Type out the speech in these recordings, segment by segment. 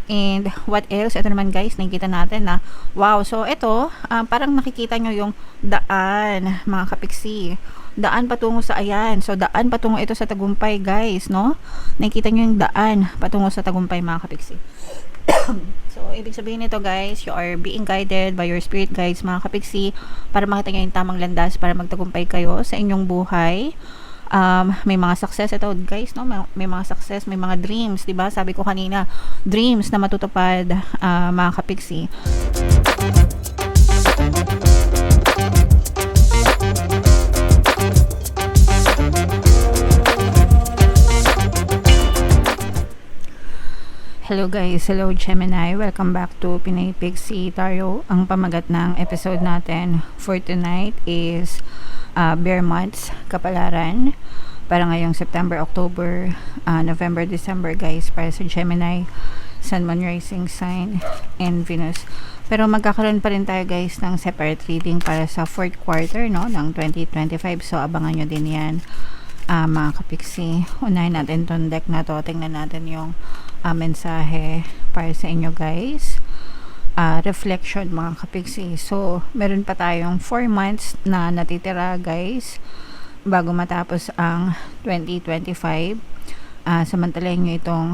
And what else? Ito naman guys, nakikita natin na wow. So ito, parang nakikita nyo yung daan, mga kapiksi. Daan patungo sa ayan. So daan patungo ito sa tagumpay guys, no? Nakikita nyo yung daan patungo sa tagumpay, mga kapiksi. So ibig sabihin nito guys, you are being guided by your spirit guides, mga kapiksi, para makita nyo yung tamang landas para magtagumpay kayo sa inyong buhay. May mga success ito guys, no? May mga success, may mga dreams, 'di ba? Sabi ko kanina, dreams na matutupad, mga kapiksi. Hello guys, hello Gemini, welcome back to Pinay Pixie Tarot. Ang pamagat ng episode natin for tonight is Bear Months, Kapalaran, para ngayong September, October, November, December guys, para sa Gemini, Sun, Moon, Rising Sign, and Venus. Pero magkakaroon pa rin tayo guys ng separate reading para sa fourth quarter, no, ng 2025. So abangan nyo din yan, mga kapiksi. Unahin natin tong deck na to, tingnan natin yung mensahe para sa inyo guys. Reflection, mga kapiksi. So meron pa tayong 4 months na natitira guys bago matapos ang 2025. Samantalahin nyo itong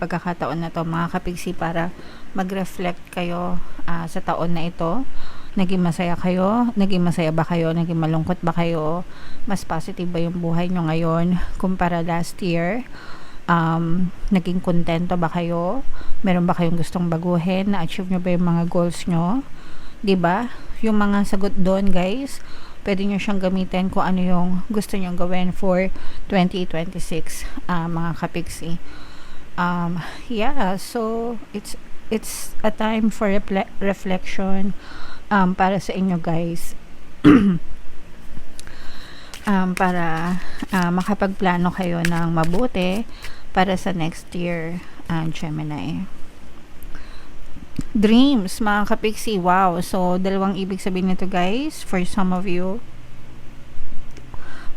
pagkakataon na to, mga kapiksi, para mag-reflect kayo sa taon na ito. Naging masaya kayo? Naging masaya ba kayo? Naging malungkot ba kayo? Mas positive ba yung buhay nyo ngayon kumpara last year? Naging kontento ba kayo? Meron ba kayong gustong baguhin? Na-achieve nyo ba yung mga goals nyo? 'Di ba? Yung mga sagot doon guys, pwede nyo siyang gamitin kung ano yung gusto nyo gawin for 2026, mga kapiksi. Yeah, so it's a time for reflection para sa inyo guys. Para makapagplano kayo ng mabuti para sa next year, Gemini. Dreams, mga kapiksi. Wow, so dalawang ibig sabihin nito guys. For some of you,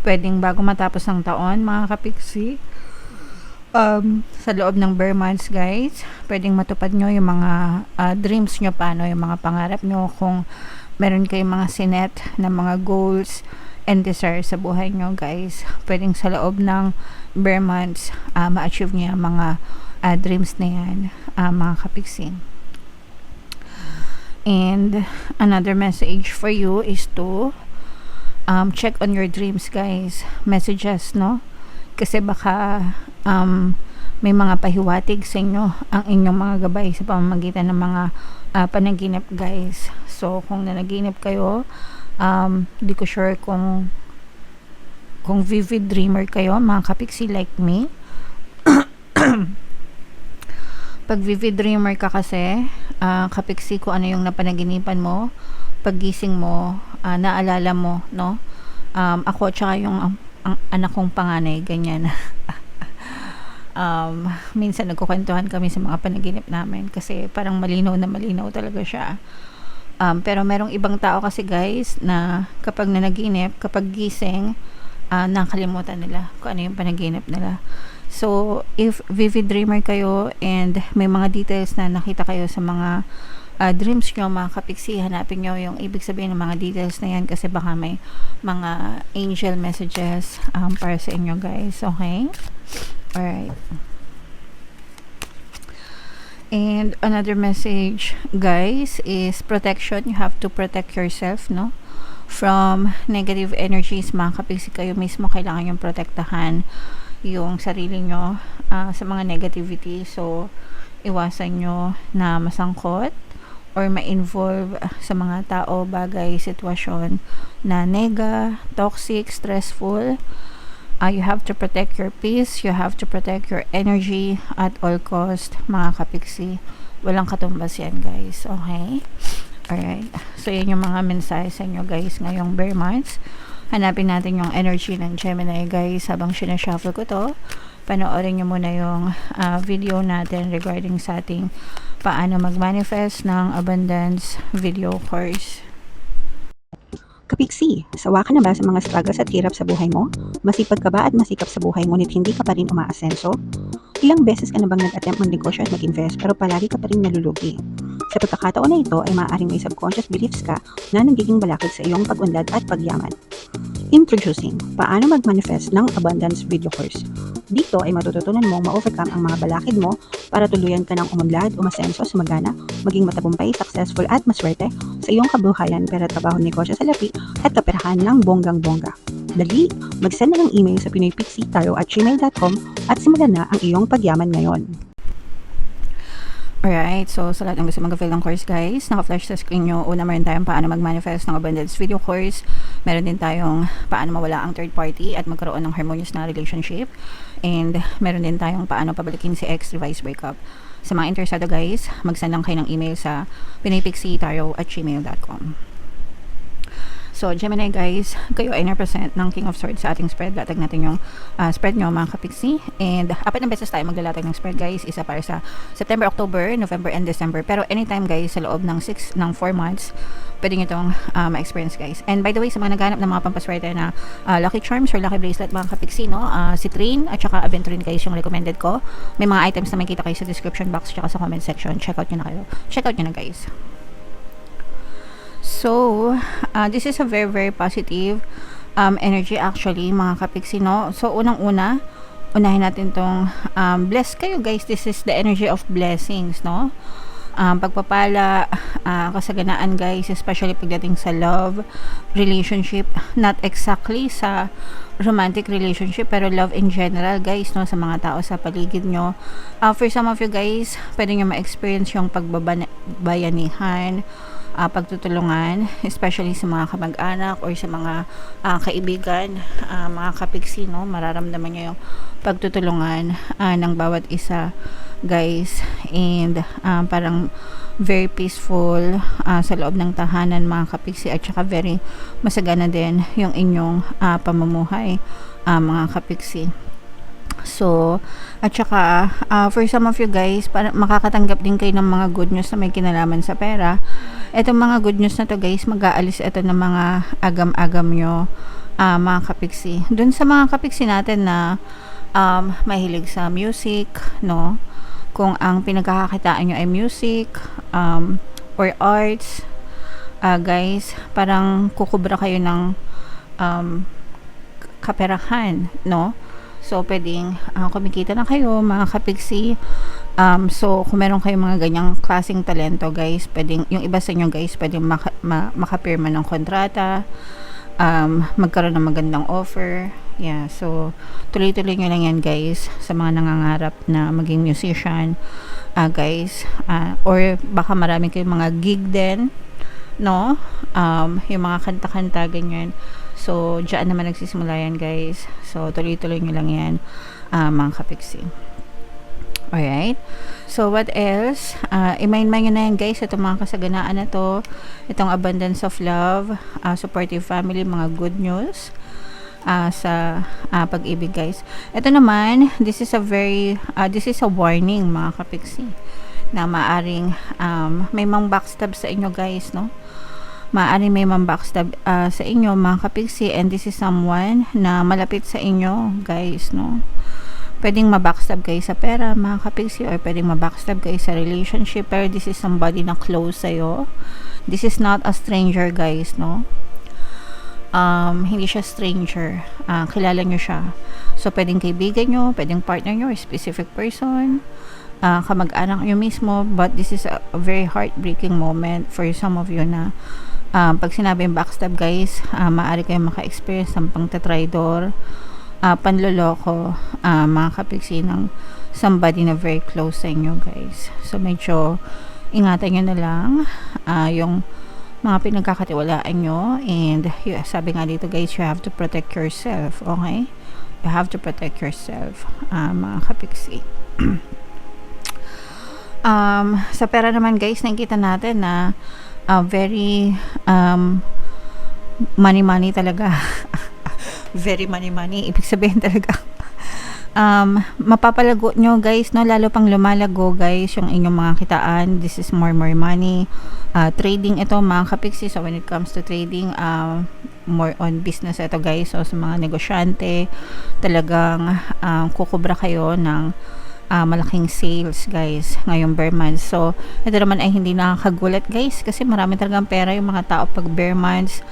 pwedeng bago matapos ang taon, mga kapiksi, sa loob ng Bear Months guys, pwedeng matupad nyo yung mga dreams nyo, paano yung mga pangarap nyo, kung meron kayong mga sinet na mga goals and desires sa buhay nyo guys, pwedeng sa loob ng Bear Months ma-achieve nyo yung mga dreams na yan, mga kapiksi. And another message for you is to check on your dreams guys, messages, no? Kasi baka may mga pahiwatig sa inyo ang inyong mga gabay sa pamamagitan ng mga panaginip guys. So kung nanaginip kayo, di ko sure kung vivid dreamer kayo, mga kapiksi, like me. Pag vivid dreamer ka kasi, kapiksi, kung ano yung napanaginipan mo, paggising mo, naalala mo, no? Ako tsaka yung ang anak kong panganay, ganyan. Minsan nagkukwentuhan kami sa mga panaginip namin kasi parang malinaw na malinaw talaga siya. Pero merong ibang tao kasi guys na kapag nanaginip, kapag gising, nakalimutan nila kung ano yung panaginip nila. So if vivid dreamer kayo and may mga details na nakita kayo sa mga dreams nyo, mga kapiksi, hanapin nyo yung ibig sabihin ng mga details na yan kasi baka may mga angel messages para sa inyo guys. Okay? Alright. And another message guys is protection. You have to protect yourself, no, from negative energies, mga kapiksi. Kayo mismo kailangan yung protektahan yung sarili nyo sa mga negativity. So iwasan nyo na masangkot or ma-involve sa mga tao, bagay, sitwasyon na nega, toxic, stressful. You have to protect your peace, you have to protect your energy at all cost, mga kapiksi. Walang katumbas yan guys, okay? Alright, so yan yung mga mensahe sa inyo guys ngayong Bear Months. Hanapin natin yung energy ng Gemini guys habang sinashuffle ko to. Panoorin nyo muna yung video natin regarding sa ating paano mag-manifest ng abundance video course. Kapiksi, sawa ka na ba sa mga struggles at hirap sa buhay mo? Masipag ka ba at masikap sa buhay ngunit hindi ka pa rin umaasenso? Ilang beses ka na bang nag-attempt magnegosyo at mag-invest pero palagi ka pa rin nalulugi? Sa pagkakataon na ito ay maaaring may subconscious beliefs ka na nagiging balakid sa iyong pag-unlad at pagyaman. Introducing, paano mag-manifest ng abundance video course. Dito ay matututunan mong ma-overcome ang mga balakid mo para tuluyan ka ng umunlad, umasenso, sumagana, maging matagumpay, successful at maswerte sa iyong kabuhayan, pera, trabaho, negosyo sa lapi at kaperahan ng bonggang-bongga. Dali, mag-send na ng email sa pinoypixietaro@gmail.com at simulan na ang iyong pagyaman ngayon. Alright, so sa lahat ng gusto mag-avail ng course guys, naka-flash sa screen nyo. Una, meron tayong paano mag-manifest ng abundance video course. Meron din tayong paano mawala ang third party at magkaroon ng harmonious na relationship. And meron din tayong paano pabalikin si ex, revise breakup. Sa mga interesado guys, mag-send lang kayo ng email sa pinoypixietaro@gmail.com. So, Gemini guys, kayo ay represent ng King of Swords sa ating spread. Latag natin yung spread nyo mga kapiksi. And apat na beses tayo maglalatag ng spread guys. Isa para sa September, October, November, and December. Pero anytime guys, sa loob ng 4 months, pwede nyo itong ma-experience guys. And by the way, sa mga naghanap ng mga pampaswerte na lucky charms or lucky bracelet mga kapiksi, no? Citrine at saka Aventurine guys yung recommended ko. May mga items na makikita kayo sa description box at sa comment section. Check out nyo na guys. So, this is a very, very positive energy actually, mga kapiksi, no? So, unang-una, unahin natin tong bless kayo, guys. This is the energy of blessings, no? Pagpapala, kasaganaan, guys, especially pagdating sa love, relationship, not exactly sa romantic relationship, pero love in general, guys, no? Sa mga tao sa paligid nyo. For some of you, guys, pwede nyo ma-experience yung pagbabayanihan, pagtutulungan, especially sa mga kamag-anak or sa mga kaibigan, mga kapiksi, no? Mararamdaman nyo yung pagtutulungan ng bawat isa, guys, and parang very peaceful sa loob ng tahanan, mga kapiksi, at saka very masagana din yung inyong pamumuhay, mga kapiksi. So, at saka, for some of you guys, para makakatanggap din kayo ng mga good news na may kinalaman sa pera. Itong mga good news na to guys, mag-aalis ito ng mga agam-agam nyo, mga kapiksi. Dun sa mga kapiksi natin na mahilig sa music, no? Kung ang pinagkakakitaan nyo ay music, or arts, guys, parang kukubra kayo ng kaperahan, no? So, pwedeng kumikita na kayo, mga kapiksi. So, kung meron kayong mga ganyang klaseng talento, guys, pwedeng, yung iba sa inyo, guys, pwedeng makapirma ng kontrata, magkaroon ng magandang offer. Yeah, so, tuloy-tuloy nyo lang yan, guys, sa mga nangangarap na maging musician, guys. Or baka marami kayong mga gig din, no? Yung mga kanta-kanta, ganyan. So, dyan naman nagsisimula yan, guys. So, tuloy-tuloy nyo lang yan, mga kapiksi. Alright. So, what else? I-mind-mind nyo na yan, guys. Itong mga kasaganaan na to. Itong abundance of love, supportive family, mga good news sa pag-ibig, guys. Ito naman, this is a warning, mga kapiksi, na maaring may mang backstab sa inyo, guys, no? Maaring may mambackstab sa inyo, mga kapiksi, and this is someone na malapit sa inyo, guys, no? Pwedeng mabackstab kayo sa pera, mga kapiksi, or pwedeng mabackstab kayo sa relationship, pero this is somebody na close sa'yo. This is not a stranger, guys, no? Hindi siya stranger. Kilala nyo siya. So, pwedeng kaibigan nyo, pwedeng partner nyo, or specific person, kamag-anak nyo mismo, but this is a very heartbreaking moment for some of you na pag sinabi yung backstab, guys, maaari kayong maka-experience ng pangtatraidor, panloloko, mga kapiksi ng somebody na very close sa inyo, guys. So, medyo ingatan nyo na lang yung mga pinagkakatiwalaan nyo, and sabi nga dito, guys, you have to protect yourself, okay? You have to protect yourself, mga kapiksi. Sa pera naman, guys, nakikita natin na very money talaga. Very money. Ibig sabihin talaga mapapalago nyo, guys, no? Lalo pang lumalago, guys, yung inyong mga kitaan. This is more money. Trading ito, mga kapiksi. So when it comes to trading, more on business ito, guys. So sa mga negosyante, talagang kukubra kayo ng malaking sales guys ngayong bare months. So ito naman ay hindi nakakagulat guys kasi marami talagang pera yung mga tao pag bare months.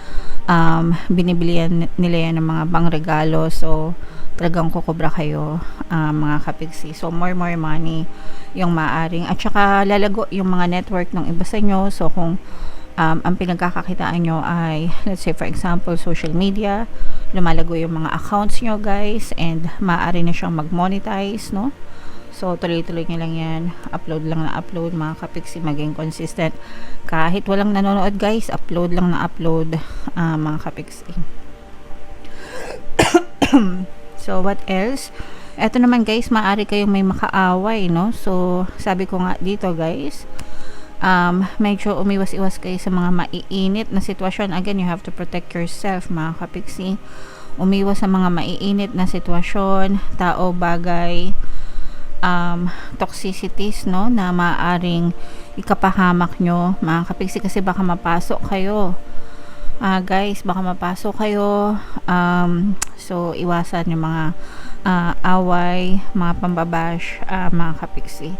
Binibilihan nila yan ng mga pangregalo. So talagang kukubra kayo mga kapigsi. So more money yung maaring, at saka lalago yung mga network ng iba sa inyo. So kung ang pinagkakakitaan nyo ay, let's say for example, social media, lumalago yung mga accounts nyo guys, and maaari na siyang mag-monetize, no? So tuloy-tuloy nyo lang yan, upload lang na upload mga kapiksi, maging consistent kahit walang nanonood guys, upload lang na upload mga kapiksi. So what else? Eto naman guys, maaari kayong may makaaway, no? So sabi ko nga dito guys, medyo umiwas-iwas kayo sa mga maiinit na sitwasyon. Again, you have to protect yourself mga kapiksi. Umiwas sa mga maiinit na sitwasyon, tao, bagay, toxicities, no, na maaaring ikapahamak nyo mga kapiksi, kasi baka mapasok kayo guys, baka mapasok kayo. So iwasan yung mga away, mga pambabash mga kapiksi.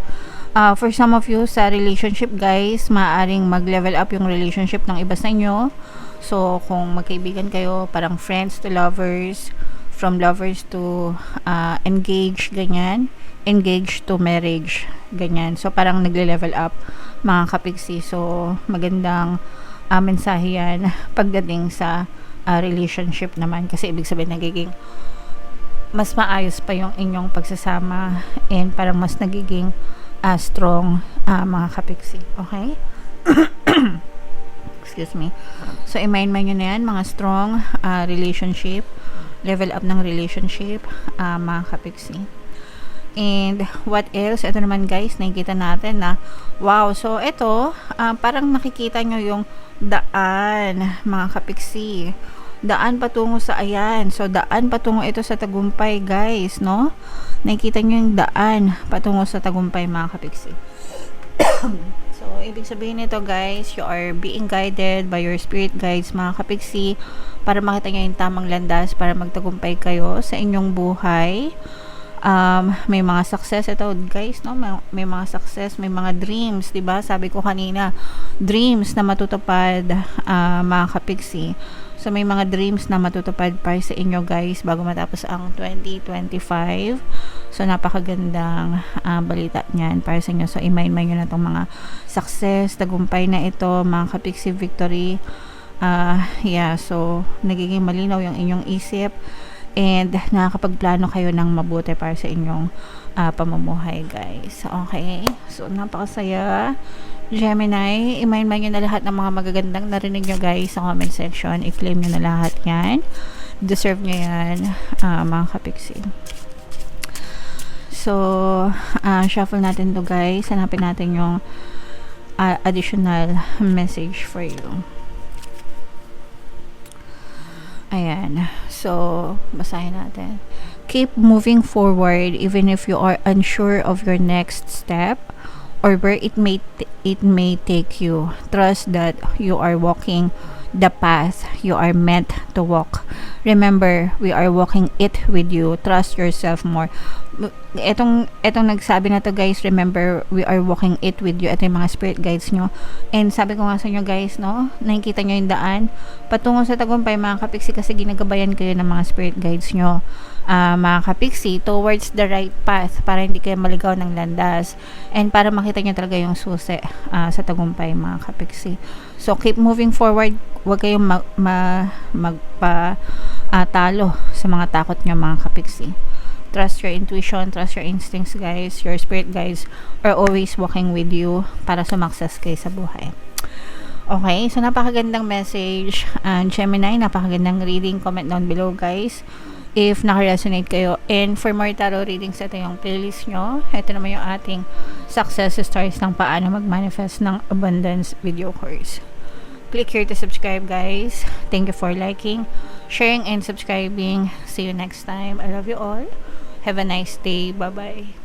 For some of you sa relationship guys, maaaring mag-level up yung relationship ng iba sa inyo. So kung magkaibigan kayo, parang friends to lovers, from lovers to engage, ganyan, engage to marriage, ganyan. So parang nagle-level up mga kapiksi. So magandang mensahe yan pagdating sa relationship naman, kasi ibig sabihin nagiging mas maayos pa yung inyong pagsasama, and parang mas nagiging strong mga kapiksi. Okay? Excuse me. So i-mind nyo na yan, mga strong relationship, level up ng relationship mga kapiksi. And what else? Ito naman guys, nakikita natin na wow, so ito parang nakikita nyo yung daan mga kapiksi, daan patungo sa ayan. So daan patungo ito sa tagumpay guys, no? Nakikita nyo yung daan patungo sa tagumpay mga kapiksi. So ibig sabihin nito guys, you are being guided by your spirit guides mga kapiksi, para makita nyo yung tamang landas para magtagumpay kayo sa inyong buhay. May mga success ito guys, no? May mga success, may mga dreams, 'di ba? Sabi ko kanina, dreams na matutupad mga kapiksi. So may mga dreams na matutupad para sa inyo guys bago matapos ang 2025. So napakagandang balita niyan para sa inyo. So i-mind nyo na tong mga success, tagumpay na ito mga kapiksi, victory. Yeah, so nagiging malinaw yung inyong isip, and nakakapagplano kayo ng mabuti para sa inyong pamumuhay guys. Okay, so napakasaya Gemini. I-mind nyo na lahat ng mga magagandang narinig nyo guys sa comment section. I-claim nyo na lahat yan, deserve nyo yan mga kapiksi. So shuffle natin to guys, hanapin natin yung additional message for you. Ayan. So, basahin natin. Keep moving forward even if you are unsure of your next step or where it may take you. Trust that you are walking the path you are meant to walk. Remember, we are walking it with you. Trust yourself more. Etong nagsabi na to guys, remember, we are walking it with you. Ito yung mga spirit guides nyo. And sabi ko nga sa inyo guys, no, nakikita nyo yung daan patungo sa tagumpay mga kapiksi, kasi ginagabayan kayo ng mga spirit guides nyo mga kapiksi towards the right path, para hindi kayo maligaw ng landas, and para makita nyo talaga yung susi sa tagumpay mga kapiksi. So keep moving forward, huwag kayong magpa-talo sa mga takot nyo mga kapiksi. Trust your intuition, trust your instincts guys. Your spirit guides are always walking with you para sumakses kayo sa buhay. Okay, so napakagandang message Gemini, napakagandang reading. Comment down below guys if naka-resonate kayo. And for more tarot readings, ito yung playlist nyo. Ito naman yung ating success stories ng paano mag-manifest ng abundance video course. Click here to subscribe guys. Thank you for liking, sharing, and subscribing. See you next time. I love you all. Have a nice day. Bye-bye.